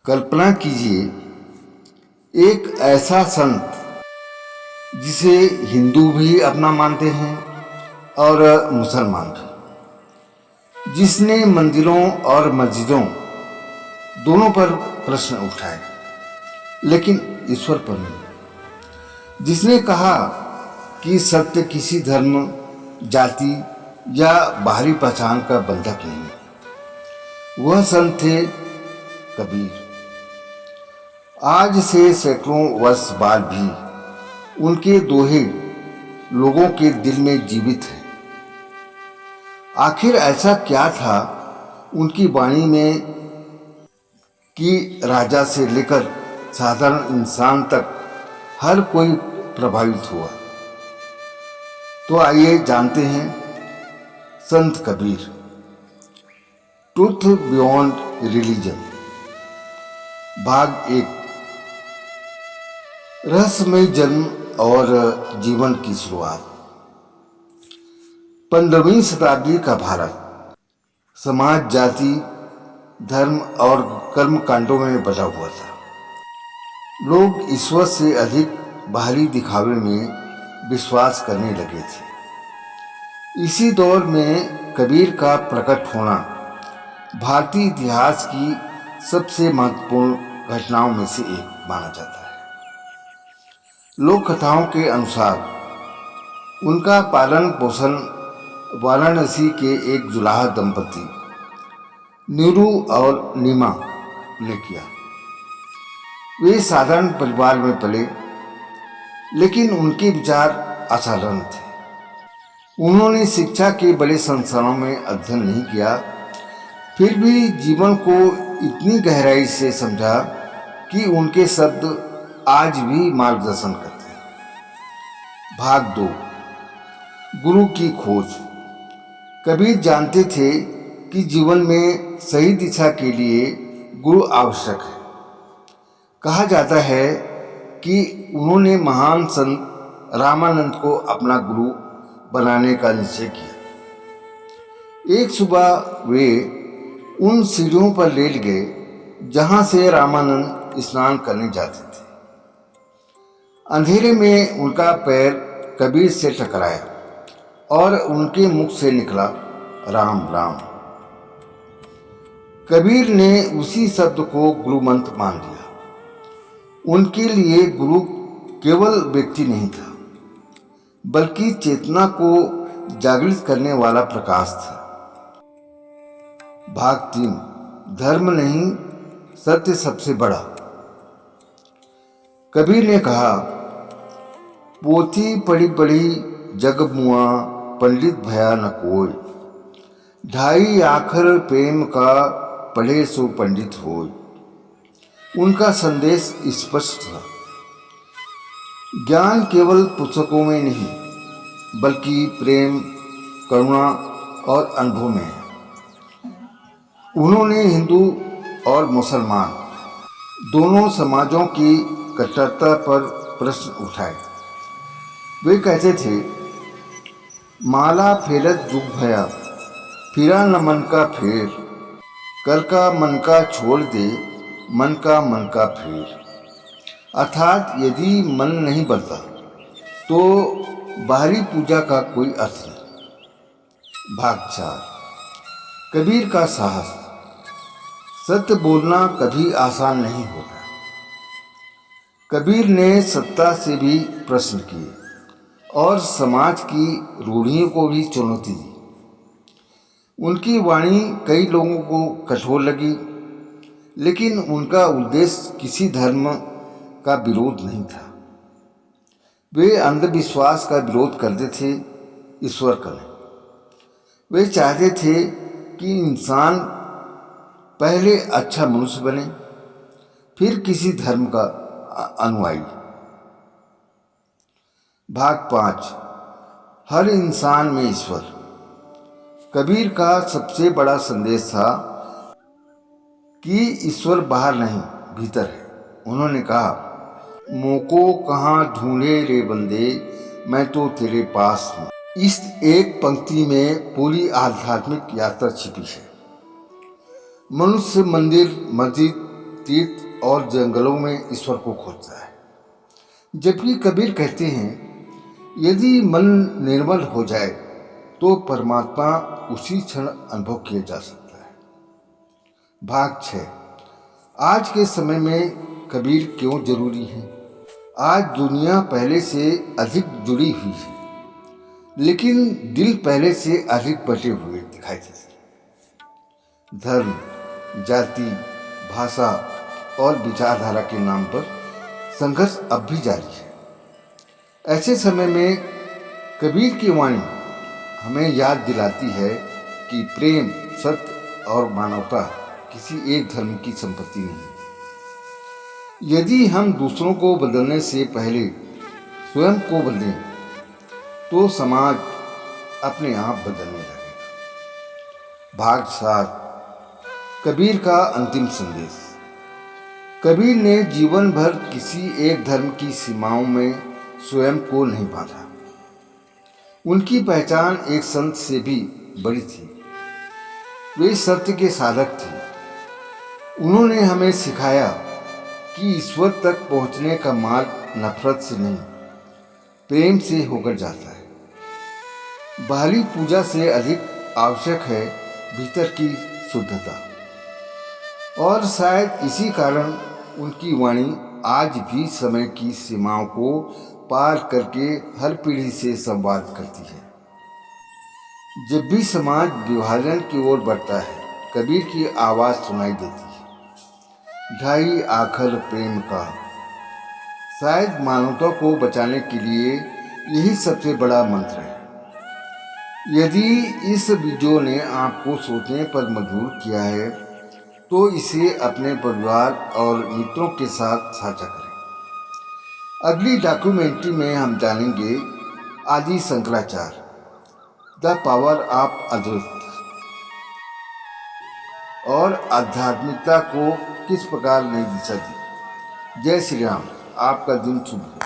कल्पना कीजिए, एक ऐसा संत जिसे हिंदू भी अपना मानते हैं और मुसलमान भी, जिसने मंदिरों और मस्जिदों दोनों पर प्रश्न उठाए, लेकिन ईश्वर पर नहीं। जिसने कहा कि सत्य किसी धर्म, जाति या बाहरी पहचान का बंधक नहीं। वह संत थे कबीर। आज से सैकड़ों वर्ष बाद भी उनके दोहे लोगों के दिल में जीवित हैं। आखिर ऐसा क्या था उनकी वाणी में कि राजा से लेकर साधारण इंसान तक हर कोई प्रभावित हुआ? तो आइए जानते हैं संत कबीर, ट्रूथ बियॉन्ड रिलीजन, भाग 1, रहस्यमय जन्म और जीवन की शुरुआत। 15वीं शताब्दी का भारत समाज, जाति, धर्म और कर्म कांडों में बटा हुआ था। लोग ईश्वर से अधिक बाहरी दिखावे में विश्वास करने लगे थे। इसी दौर में कबीर का प्रकट होना भारतीय इतिहास की सबसे महत्वपूर्ण घटनाओं में से एक माना जाता है। लोक कथाओं के अनुसार उनका पालन पोषण वाराणसी के एक जुलाहा दंपति नीरू और नीमा ने किया। वे साधारण परिवार में पले, लेकिन उनके विचार असाधारण थे। उन्होंने शिक्षा के बड़े संस्थानों में अध्ययन नहीं किया, फिर भी जीवन को इतनी गहराई से समझा कि उनके शब्द आज भी मार्गदर्शन करते हैं। भाग 2, गुरु की खोज। कबीर जानते थे कि जीवन में सही दिशा के लिए गुरु आवश्यक है। कहा जाता है कि उन्होंने महान संत रामानंद को अपना गुरु बनाने का निश्चय किया। एक सुबह वे उन सीढ़ियों पर लेट गए जहां से रामानंद स्नान करने जाते थे। अंधेरे में उनका पैर कबीर से टकराया और उनके मुख से निकला राम राम। कबीर ने उसी शब्द को गुरु मंत्र मान लिया। उनके लिए गुरु केवल व्यक्ति नहीं था, बल्कि चेतना को जागृत करने वाला प्रकाश था। भाग 3, धर्म नहीं, सत्य सबसे बड़ा। कबीर ने कहा, पोथी पढ़ी पढ़ी जग मुआ, पंडित भया न कोई। ढाई आखर प्रेम का, पढ़े सो पंडित होय। उनका संदेश स्पष्ट था। ज्ञान केवल पुस्तकों में नहीं, बल्कि प्रेम, करुणा और अनुभव में है। उन्होंने हिंदू और मुसलमान दोनों समाजों की कट्टरता पर प्रश्न उठाए। वे कहते थे, माला फेरत जुग भया, फिरा न मन का फेर। कर का मन का छोड़ दे, मन का फेर। अर्थात यदि मन नहीं बदला तो बाहरी पूजा का कोई अर्थ नहीं। भाग 4, कबीर का साहस। सत्य बोलना कभी आसान नहीं होता। कबीर ने सत्ता से भी प्रश्न किए और समाज की रूढ़ियों को भी चुनौती दी। उनकी वाणी कई लोगों को कठोर लगी, लेकिन उनका उद्देश्य किसी धर्म का विरोध नहीं था। वे अंधविश्वास का विरोध करते थे, ईश्वर का नहीं। वे चाहते थे कि इंसान पहले अच्छा मनुष्य बने, फिर किसी धर्म का अनुयायी। भाग 5, हर इंसान में ईश्वर। कबीर का सबसे बड़ा संदेश था कि ईश्वर बाहर नहीं, भीतर है। उन्होंने कहा, मोको कहाँ ढूंढे रे बंदे, मैं तो तेरे पास हूँ। इस एक पंक्ति में पूरी आध्यात्मिक यात्रा छिपी है। मनुष्य मंदिर, मस्जिद, तीर्थ और जंगलों में ईश्वर को खोजता है, जबकि कबीर कहते हैं यदि मन निर्मल हो जाए तो परमात्मा उसी क्षण अनुभव किया जा सकता है। भाग 6। आज के समय में कबीर क्यों जरूरी है? आज दुनिया पहले से अधिक जुड़ी हुई है, लेकिन दिल पहले से अधिक बटे हुए दिखाई देते हैं। धर्म, जाति, भाषा और विचारधारा के नाम पर संघर्ष अब भी जारी है। ऐसे समय में कबीर की वाणी हमें याद दिलाती है कि प्रेम, सत्य और मानवता किसी एक धर्म की संपत्ति नहीं। यदि हम दूसरों को बदलने से पहले स्वयं को बदलें तो समाज अपने आप बदलने लगेगा। भाग 7। कबीर का अंतिम संदेश। कबीर ने जीवन भर किसी एक धर्म की सीमाओं में स्वयं को नहीं बांधा। उनकी पहचान एक संत से भी बड़ी थी। वे सत्य के साधक थे। उन्होंने हमें सिखाया कि ईश्वर तक पहुंचने का मार्ग नफरत से नहीं, प्रेम से होकर जाता है। बाहरी पूजा से अधिक आवश्यक है भीतर की शुद्धता, और शायद इसी कारण उनकी वाणी आज भी समय की सीमाओं को पार करके हर पीढ़ी से संवाद करती है। जब भी समाज विभाजन की ओर बढ़ता है, कबीर की आवाज़ सुनाई देती है, ढाई आखर प्रेम का। शायद मानवता को बचाने के लिए यही सबसे बड़ा मंत्र है। यदि इस वीडियो ने आपको सोचने पर मजबूर किया है तो इसे अपने परिवार और मित्रों के साथ साझा करें। अगली डॉक्यूमेंट्री में हम जानेंगे आदि शंकराचार्य, द पावर ऑफ अद्वैत, और आध्यात्मिकता को किस प्रकार नई दिशा दी। जय श्री राम। आपका दिन शुभ।